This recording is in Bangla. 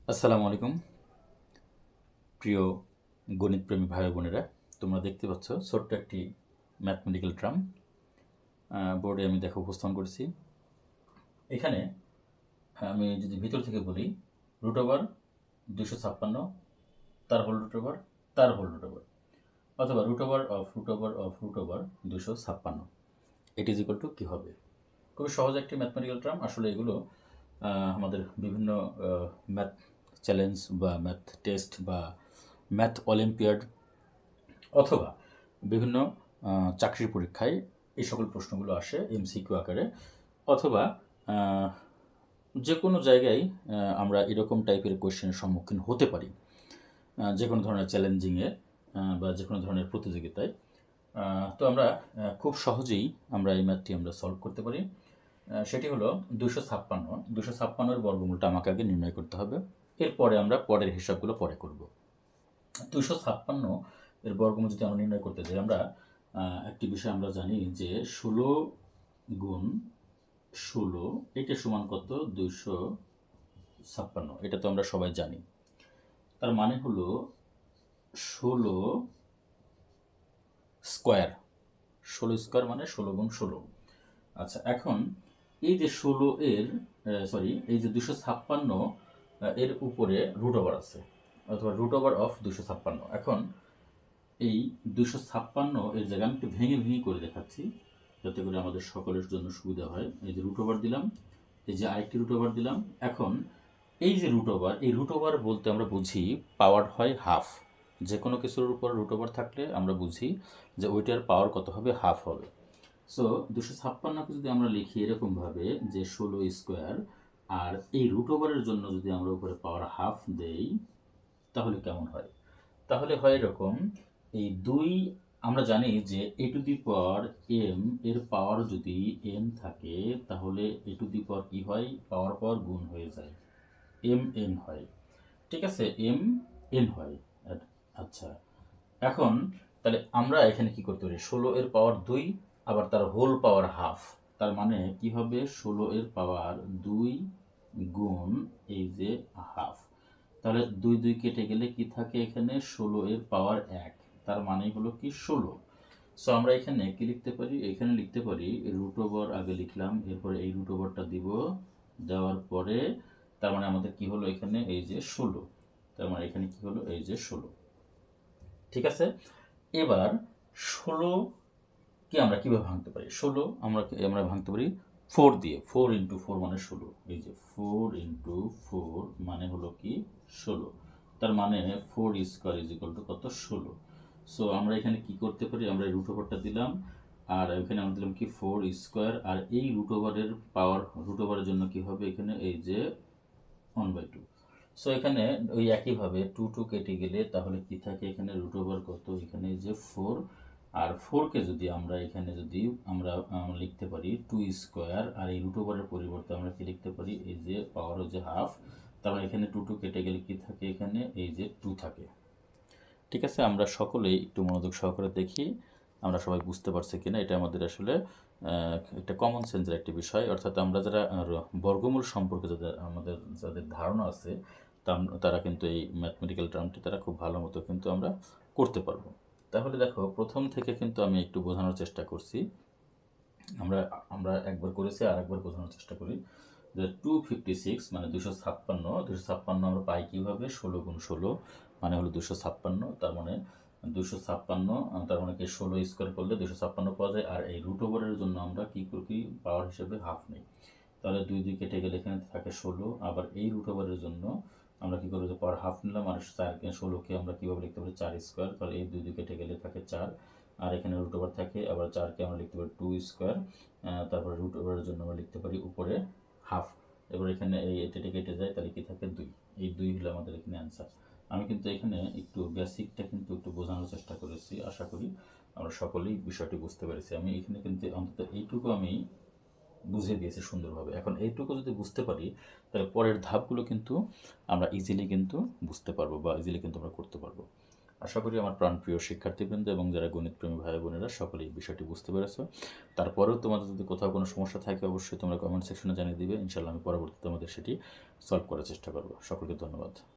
আসসালামু আলাইকুম প্রিয় গণিতপ্রেমী ভাই বোনেরা। তোমরা দেখতে পাচ্ছ ছোট্ট একটি ম্যাথমেটিক্যাল ট্রাম বোর্ডে আমি দেখো উপস্থাপন করেছি। এখানে আমি যদি ভিতর থেকে বলি রুট ওভার 256 তার হোল রুট ওভার তার হোল রুট ওভার, অথবা root over of root over of root over 256, এটি ইজ ইকুয়াল টু কী হবে। খুবই সহজ একটি ম্যাথমেটিক্যাল ট্রাম। আসলে এগুলো আমাদের বিভিন্ন ম্যাথ চ্যালেঞ্জ বা ম্যাথ টেস্ট বা ম্যাথ অলিম্পিয়াড অথবা বিভিন্ন চাকরির পরীক্ষায় এই সকল প্রশ্নগুলো আসে এমসিকিউ আকারে, অথবা যে কোনো জায়গায় আমরা এরকম টাইপের কোয়েশ্চেনের সম্মুখীন হতে পারি, যে কোনো ধরনের চ্যালেঞ্জিংয়ে বা যে কোনো ধরনের প্রতিযোগিতায়। তো আমরা খুব সহজেই আমরা এই ম্যাথটি আমরা সলভ করতে পারি। সেটি হলো 256 বর্গমূলটা আমাকে আগে নির্ণয় করতে হবে, এরপরে আমরা পরের হিসাবগুলো পরে করব। 256 এর বর্গমূল যদি আমরা নির্ণয় করতে যাই, আমরা একটি বিষয় আমরা জানি যে 16 গুণ 16 এটা সমান কত? 256। এটা তো আমরা সবাই জানি। তার মানে হলো 16 স্কোয়ার। 16 স্কোয়ার মানে 16 গুণ 16। আচ্ছা, এখন এই যে 16 এর এই যে 256 এর উপরে রুট ওভার আছে, অথবা রুট ওভার অফ 256। এখন এই 256 এর জায়গায় আমি একটু ভেঙে ভেঙে করে দেখাচ্ছি যাতে করে আমাদের সকলের জন্য সুবিধা হয়। এই যে রুট ওভার দিলাম, এই যে আরেকটি রুট ওভার দিলাম। এখন এই যে রুট ওভার, এই রুট ওভার বলতে আমরা বুঝি পাওয়ার হয় হাফ। যে কোনো কিছুর উপর রুট ওভার থাকলে আমরা বুঝি যে ওইটার পাওয়ার কত হবে? হাফ হবে। সো 256কে যদি আমরা লিখি এরকমভাবে যে 16 স্কোয়ার, আর এই রুট ওভারের জন্য যদি আমরা উপরে পাওয়ার হাফ দেই তাহলে কেমন হয়? তাহলে হয় এরকম, এই দুই, আমরা জানি যে এ টু দি পাওয়ার এম এর পাওয়ার যদি এন থাকে তাহলে এ টু দি পাওয়ার কি হয়? পাওয়ার পাওয়ার গুণ হয়ে যায়, এম এন হয়। ঠিক আছে, এম এন হয়। আচ্ছা, এখন তাহলে আমরা এখানে কি করতে পারি? 16 এর পাওয়ার 2 আবার তার হোল পাওয়ার হাফ, তার মানে কি হবে? 16 এর পাওয়ার 2 গুণ এই যে হাফ। তাহলে 2 2 কেটে গেলে কি থাকে এখানে? 16 এর পাওয়ার 1, তার মানে হলো কি 16। সো আমরা এখানে কি লিখতে পারি? এখানে লিখতে পারি রুট ওভার আগে লিখলাম, এরপরে এই রুট ওভারটা দিব, দেওয়ার পরে তার মানে আমাদের কি হলো এখানে? এই যে 16। তার মানে এখানে কি হলো? এই যে 16। ঠিক আছে, এবার 16 কে আমরা কিভাবে ভাঙতে পারি? 16 আমরা ভাঙতে পারি 4 দিয়ে। 4 ইন্টু 4 মানে 16। এই যে 4 ইন্টু 4 মানে হলো কি 16। তার মানে 4 স্কোয়ার ইজ ইকুয়াল টু কত? 16। সো আমরা এখানে কি করতে পারি? আমরা রুট ওভারটা দিলাম, আর এখানে আমরা দিলাম কি 4 স্কোয়ার, আর এই রুট ওভারের পাওয়ার, রুট ওভারের জন্য কি হবে এখানে? এই যে 1/2। সো এখানে ওই একইভাবে 2 2 কেটে গেলে তাহলে কি থাকে এখানে? রুট ওভার কত? এখানে যে 4, আর 4কে যদি আমরা এখানে যদি আমরা লিখতে পারি 2 স্কোয়ার, আর এই রুট ওভারের পরিবর্তে আমরা কি লিখতে পারি? এই যে পাওয়ার যে হাফ। তারপরে এখানে 2 2 কেটে গেলে কি থাকে এখানে? এই যে 2 থাকে। ঠিক আছে, আমরা সকলেই একটু মনোযোগ সহকারে দেখি আমরা সবাই বুঝতে পারছি কিনা। এটা আমাদের আসলে একটা কমন সেন্সের একটি বিষয়, অর্থাৎ আমরা যারা বর্গমূল সম্পর্কে যাদের ধারণা আছে তারা কিন্তু এই ম্যাথমেটিক্যাল টার্মটি তারা খুব ভালো মতো কিন্তু আমরা করতে পারবো। তাহলে দেখো, প্রথম থেকে কিন্তু আমি একটু বোঝানোর চেষ্টা করছি। আমরা আমরা একবার করেছি আর একবার বোঝানোর চেষ্টা করি যে 256 মানে 256 আমরা পাই কীভাবে? 16 গুণ 16 মানে হলো 256। তার মানে 256, তার মানে কি 16 স্কোয়ার করলে 256 পাওয়া যায়। আর এই রুট ওভারের জন্য আমরা কী করি? পাওয়ার হিসেবে হাফ নেই। তাহলে 2 2 কেটে গেলে এখানে থাকে 16। আবার এই রুট ওভারের জন্য আমরা কী করবো? যে পাওয়ার হাফ নিলাম, আর 16কে আমরা কীভাবে লিখতে পারি? 4 স্কোয়ার। তাহলে এই 2 2 কেটে গেলে থাকে 4, আর এখানে রুট ওভার থাকে। আবার 4কে আমরা লিখতে পারি 2 স্কোয়ার। তারপরে রুট ওভারের জন্য আমরা লিখতে পারি উপরে হাফ। এবার এখানে এই এটা কেটে যায়, তাহলে কি থাকে? 2। এই 2 হলো আমাদের এখানে অ্যান্সার। আমি কিন্তু এখানে একটু বেসিকটা কিন্তু একটু বোঝানোর চেষ্টা করেছি, আশা করি আমরা সকলেই বিষয়টি বুঝতে পেরেছি। আমি এখানে কিন্তু অন্তত এইটুকু আমি বুঝিয়ে দিয়েছি সুন্দরভাবে। এখন এইটুকু যদি বুঝতে পারি তাহলে পরের ধাপগুলো কিন্তু আমরা ইজিলি কিন্তু বুঝতে পারবো বা ইজিলি কিন্তু আমরা করতে পারবো। আশা করি আমার প্রাণপ্রিয় শিক্ষার্থীবৃন্দ এবং যারা গণিতপ্রেমী ভাই বোনেরা সকলেই বিষয়টি বুঝতে পেরেছো। তারপরেও তোমাদের যদি কোথাও কোনো সমস্যা থাকে অবশ্যই তোমরা কমেন্ট সেকশনে জানিয়ে দিবে, ইনশাল্লাহ আমি পরবর্তীতে তোমাদের সেটি সলভ করার চেষ্টা করবো। সকলকে ধন্যবাদ।